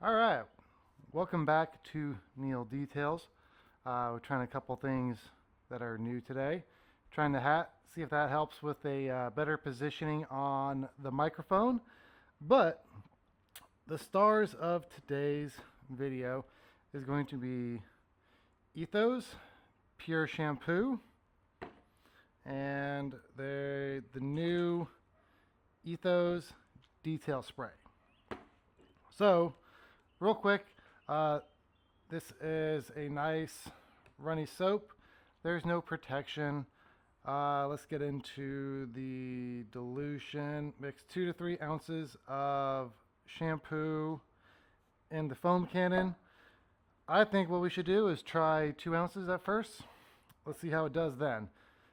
All right, welcome back to Neil Details. We're trying a couple things that are new today. Trying to see if that helps with a better positioning on the microphone. But the stars of today's video is going to be Ethos Pure Shampoo and the new Ethos Detail Spray. So, real quick, this is a nice runny soap. There's no protection. Let's get into the dilution. Mix 2 to 3 ounces of shampoo in the foam cannon. I think what we should do is try 2 ounces at first. Let's see how it does then.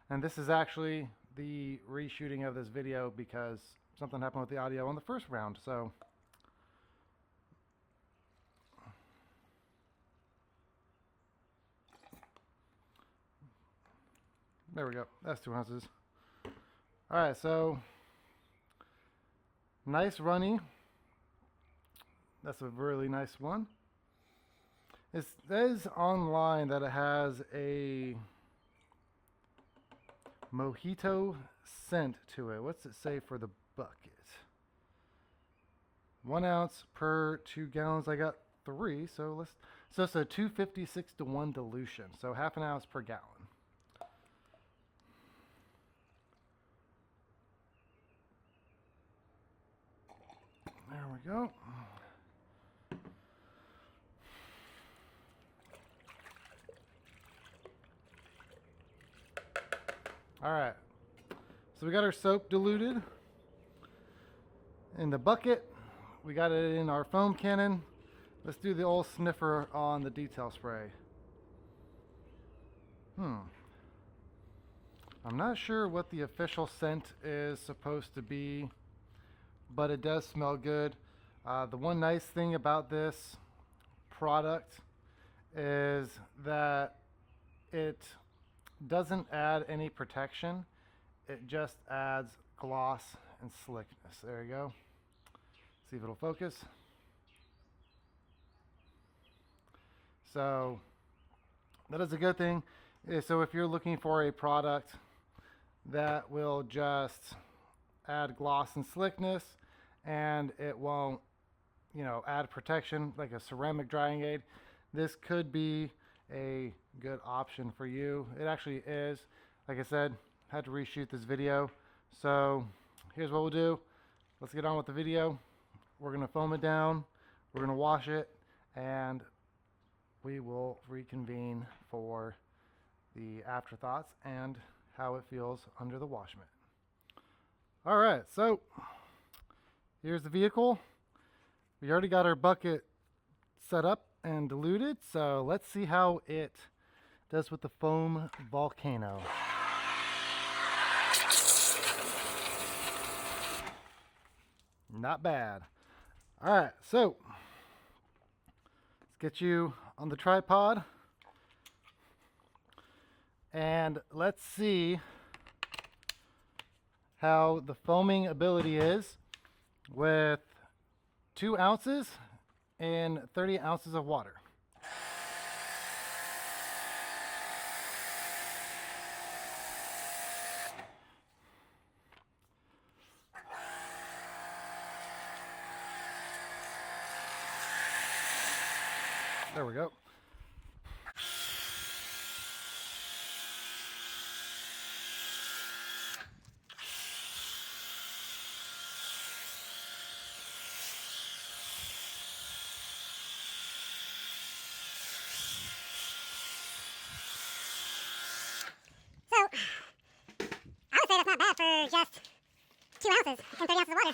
And this is actually the reshooting of this video because something happened with the audio on the first round. So there we go. That's 2 ounces. All right, so nice runny. That's a really nice one. It says online that it has a mojito scent to it. What's it say for the bucket? 1 ounce per 2 gallons. I got 3, so it's a 256 to 1 dilution. So half an ounce per gallon. There we go. All right. So we got our soap diluted in the bucket. We got it in our foam cannon. Let's do the old sniffer on the detail spray. I'm not sure what the official scent is supposed to be, but it does smell good. The one nice thing about this product is that it doesn't add any protection. It just adds gloss and slickness. There you go. See if it'll focus. So that is a good thing. So if you're looking for a product that will just add gloss and slickness and it won't, add protection like a ceramic drying aid, this could be a good option for you. It actually is. Like I said, had to reshoot this video. So here's what we'll do. Let's get on with the video. We're going to foam it down. We're going to wash it, and we will reconvene for the afterthoughts and how it feels under the wash mitt. All right, so here's the vehicle. We already got our bucket set up and diluted, so let's see how it does with the foam volcano. Not bad. All right, so let's get you on the tripod and let's see how the foaming ability is with 2 ounces and 30 ounces of water. There we go. I would say that's not bad for just 2 ounces and 30 ounces of water.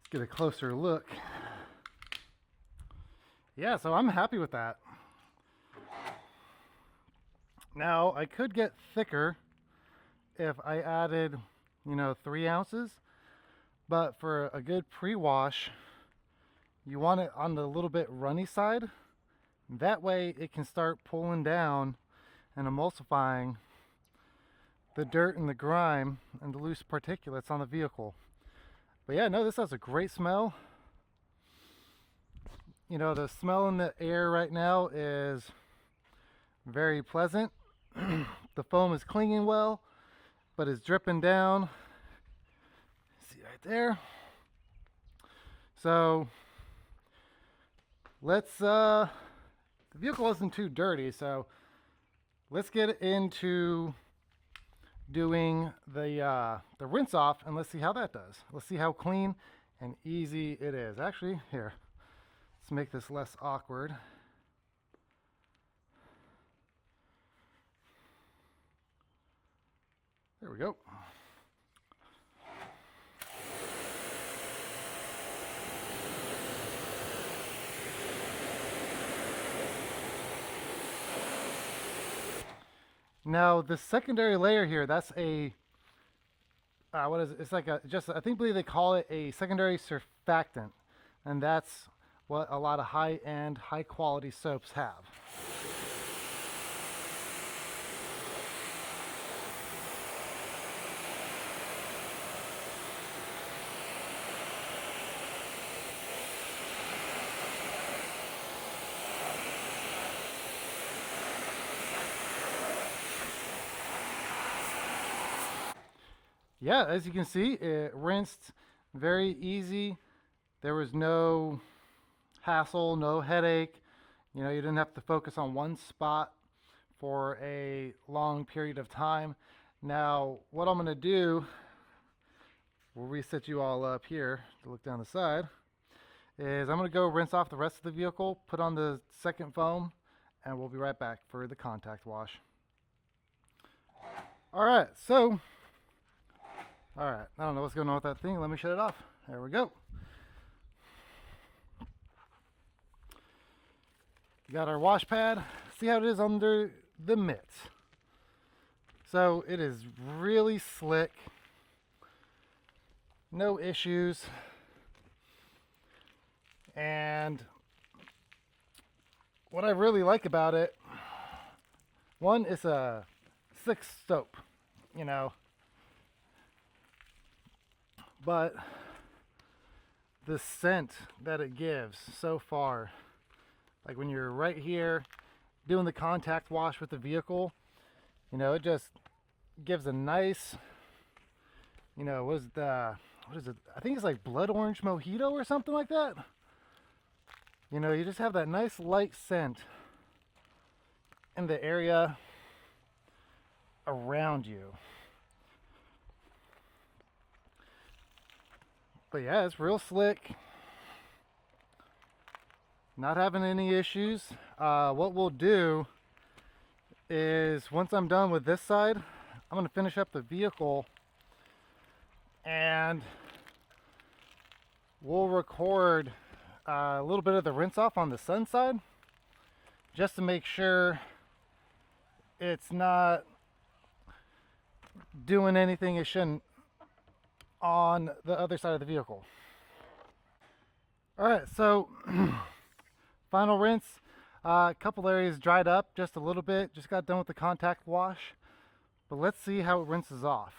Let's get a closer look. Yeah, so I'm happy with that. Now, I could get thicker if I added, 3 ounces, But for a good pre-wash, you want it on the little bit runny side. That way it can start pulling down and emulsifying the dirt and the grime and the loose particulates on the vehicle. But yeah, no, this has a great smell. You know, the smell in the air right now is very pleasant. The foam is clinging well, but it's dripping down. See right there. So the vehicle isn't too dirty, so let's get into doing the rinse off, and let's see how that does. Let's see how clean and easy it is. Actually, here, let's make this less awkward. There we go. Now the secondary layer here, that's a what is it? It's like a believe they call it a secondary surfactant, and that's what a lot of high-end, high-quality soaps have. Yeah, as you can see, it rinsed very easy. There was no hassle, no headache. You know, you didn't have to focus on one spot for a long period of time. Now, what I'm going to do, we'll reset you all up here to look down the side, is I'm going to go rinse off the rest of the vehicle, put on the second foam, and we'll be right back for the contact wash. All right, I don't know what's going on with that thing. Let me shut it off. There we go. Got our wash pad. See how it is under the mitts. So it is really slick. No issues. And what I really like about it, one, it's a slick soap, you know. But the scent that it gives so far, like when you're right here doing the contact wash with the vehicle, you know, it just gives a nice, you know, what is it? I think it's like blood orange mojito or something like that. You know, you just have that nice light scent in the area around you. But yeah, it's real slick. Not having any issues. What we'll do is once I'm done with this side, I'm going to finish up the vehicle and we'll record a little bit of the rinse off on the sun side just to make sure it's not doing anything it shouldn't on the other side of the vehicle. All right, so final rinse. A couple areas dried up just a little bit. Just got done with the contact wash. But let's see how it rinses off.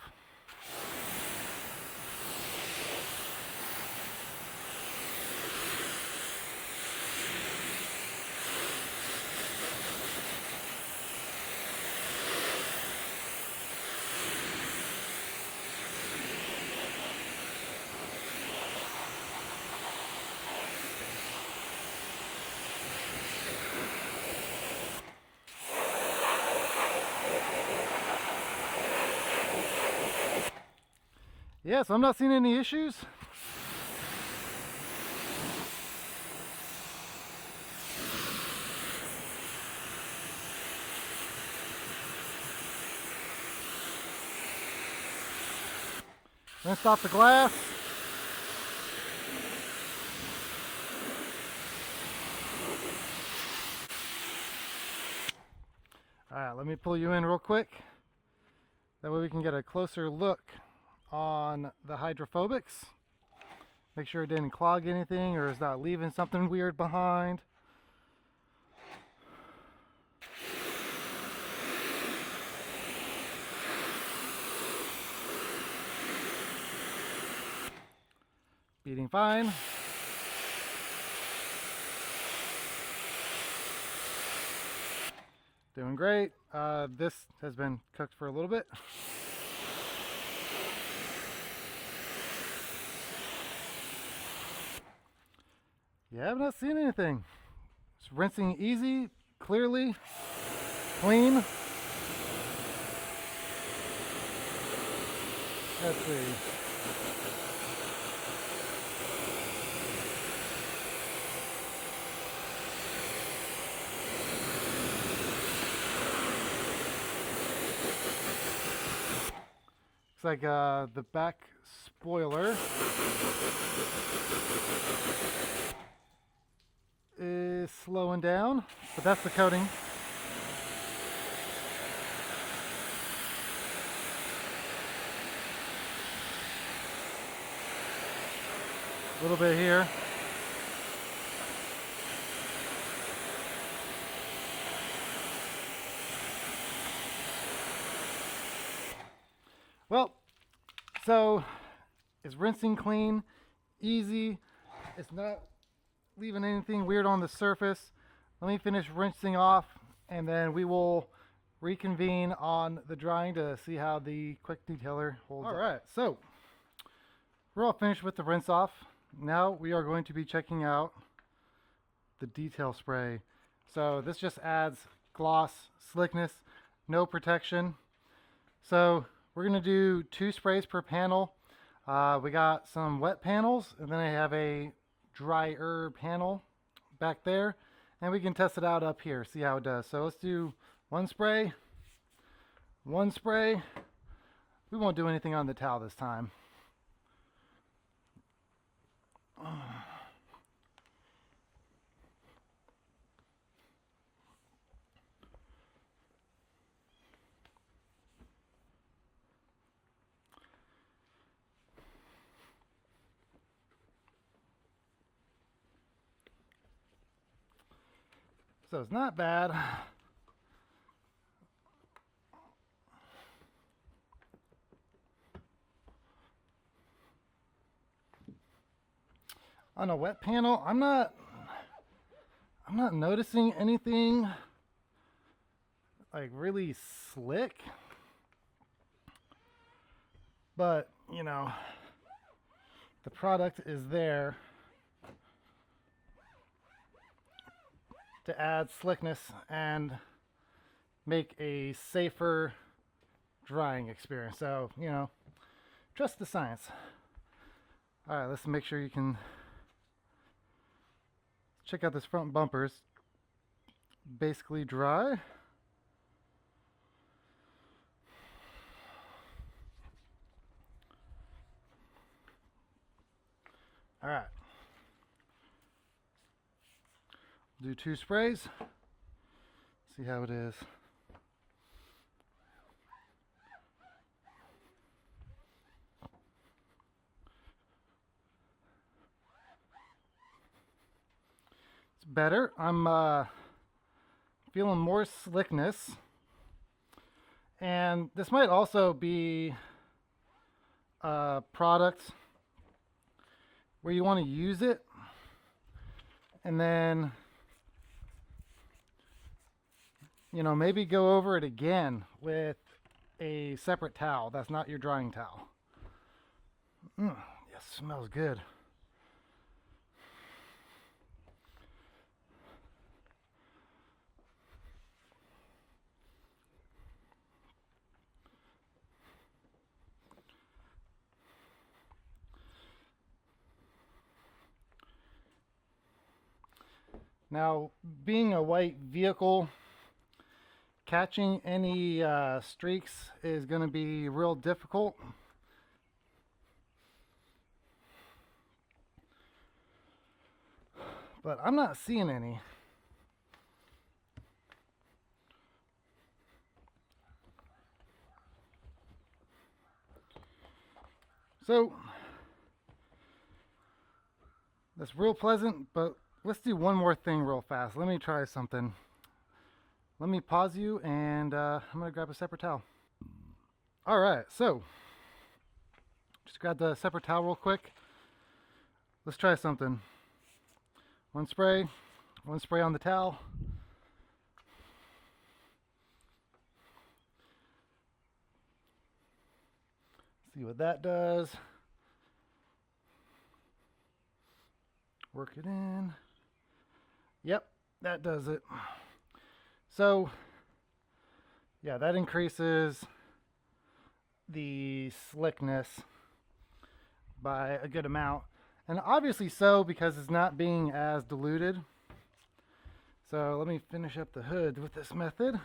Yeah, so I'm not seeing any issues. Rinsed off the glass. All right, let me pull you in real quick. That way we can get a closer look on the hydrophobics. Make sure it didn't clog anything or is not leaving something weird behind. Beating fine. Doing great. This has been cooked for a little bit. Yeah, I've not seen anything. It's rinsing easy, clearly, clean. Let's see. Looks like the back spoiler is slowing down, but that's the coating. A little bit here. Well, so it's rinsing clean, easy. It's not leaving anything weird on the surface. Let me finish rinsing off and then we will reconvene on the drying to see how the quick detailer holds up. All right, so we're all finished with the rinse off. Now we are going to be checking out the detail spray. So this just adds gloss, slickness, no protection. So we're gonna do 2 sprays per panel. We got some wet panels and then I have a drier panel back there, and we can test it out up here, see how it does. So let's do 1 spray, 1 spray. We won't do anything on the towel this time. So it's not bad. On a wet panel, I'm not noticing anything like really slick. But, you know, the product is there to add slickness and make a safer drying experience. So, you know, trust the science. All right, let's make sure you can check out this front bumpers. Basically dry. All right. Do 2 sprays. See how it is. It's better. I'm feeling more slickness. And this might also be a product where you want to use it and then, you know, maybe go over it again with a separate towel that's not your drying towel. Yes, smells good. Now, being a white vehicle, catching any streaks is going to be real difficult. But I'm not seeing any. So, That's real pleasant, but let's do one more thing real fast. Let me try something. Let me pause you, and I'm gonna grab a separate towel. All right, so just grab the separate towel real quick. Let's try something. One spray on the towel. See what that does. Work it in. Yep, that does it. So, yeah, that increases the slickness by a good amount. And obviously so, because it's not being as diluted. So let me finish up the hood with this method.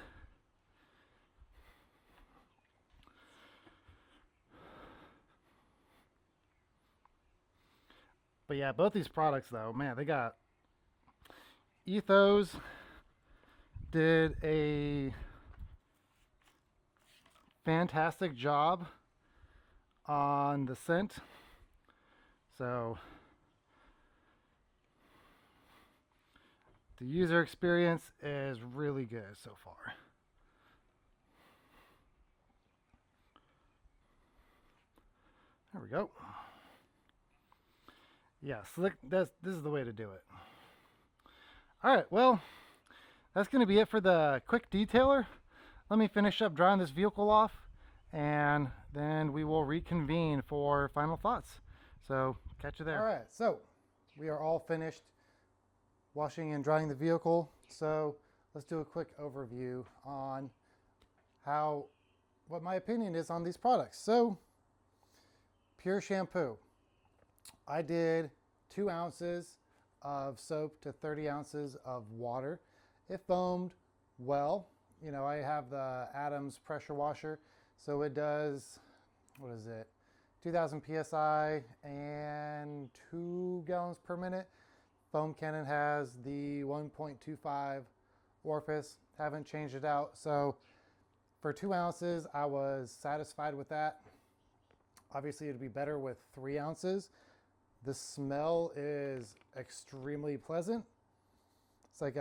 But yeah, both these products though, man, they got Ethos did a fantastic job on the scent. So the user experience is really good so far. There we go. Yeah, slick. This is the way to do it. All right, well, that's going to be it for the quick detailer. Let me finish up drying this vehicle off, and then we will reconvene for final thoughts. So catch you there. All right, so we are all finished washing and drying the vehicle. So let's do a quick overview on what my opinion is on these products. So pure shampoo. I did 2 ounces of soap to 30 ounces of water. It foamed well. You know, I have the Adams pressure washer, so it does, 2,000 psi and 2 gallons per minute. Foam Cannon has the 1.25 orifice. Haven't changed it out. So for 2 ounces, I was satisfied with that. Obviously, it'd be better with 3 ounces. The smell is extremely pleasant. It's like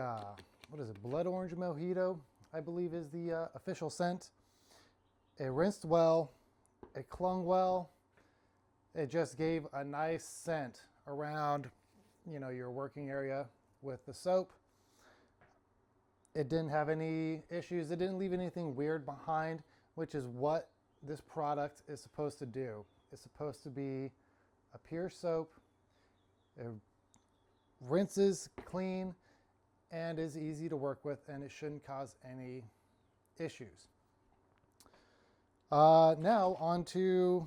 blood orange mojito, I believe is the official scent. It rinsed well, it clung well. It just gave a nice scent around, your working area with the soap. It didn't have any issues. It didn't leave anything weird behind, which is what this product is supposed to do. It's supposed to be a pure soap. It rinses clean and is easy to work with, and it shouldn't cause any issues. Now on to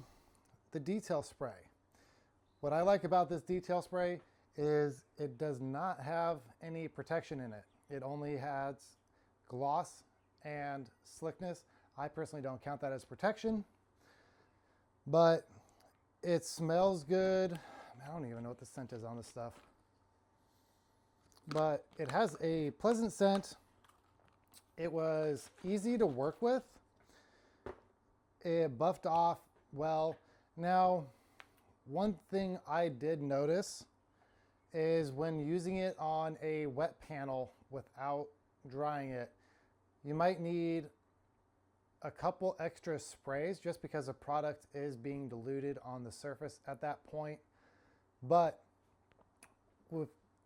the detail spray. What I like about this detail spray is it does not have any protection in it. It only has gloss and slickness. I personally don't count that as protection, but it smells good. I don't even know what the scent is on this stuff, but it has a pleasant scent. It was easy to work with. It buffed off well. Now, one thing I did notice is when using it on a wet panel without drying it, you might need a couple extra sprays just because the product is being diluted on the surface at that point. But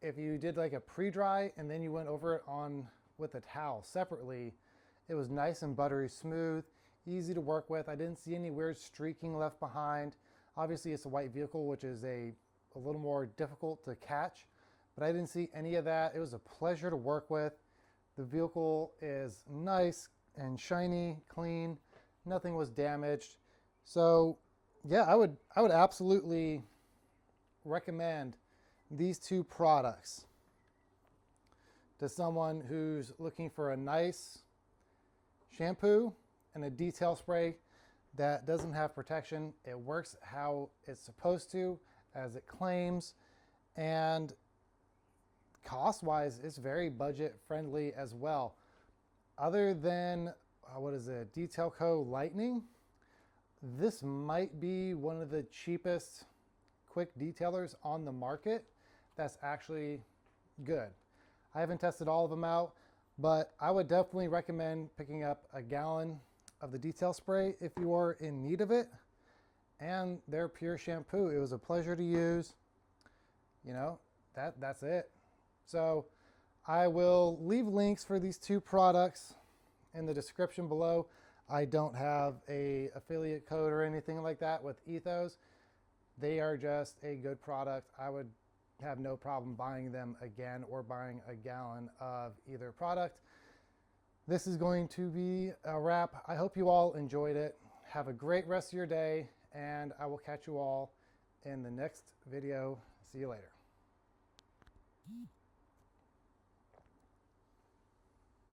if you did like a pre-dry and then you went over it on with a towel separately, it was nice and buttery smooth, easy to work with. I didn't see any weird streaking left behind. Obviously it's a white vehicle, which is a little more difficult to catch, but I didn't see any of that. It was a pleasure to work with. The vehicle is nice and shiny, clean. Nothing was damaged. So yeah, I would absolutely recommend these 2 products to someone who's looking for a nice shampoo and a detail spray that doesn't have protection. It works how it's supposed to, as it claims, and cost-wise, it's very budget-friendly as well. Other than, Detail Co. Lightning, this might be one of the cheapest quick detailers on the market. that's actually good. I haven't tested all of them out, but I would definitely recommend picking up a gallon of the detail spray if you are in need of it, and their pure shampoo. It was a pleasure to use. You know, that's it. So I will leave links for these two products in the description below. I don't have a affiliate code or anything like that with Ethos. They are just a good product. I would have no problem buying them again or buying a gallon of either product. This is going to be a wrap. I hope you all enjoyed it. Have a great rest of your day, and I will catch you all in the next video. See you later.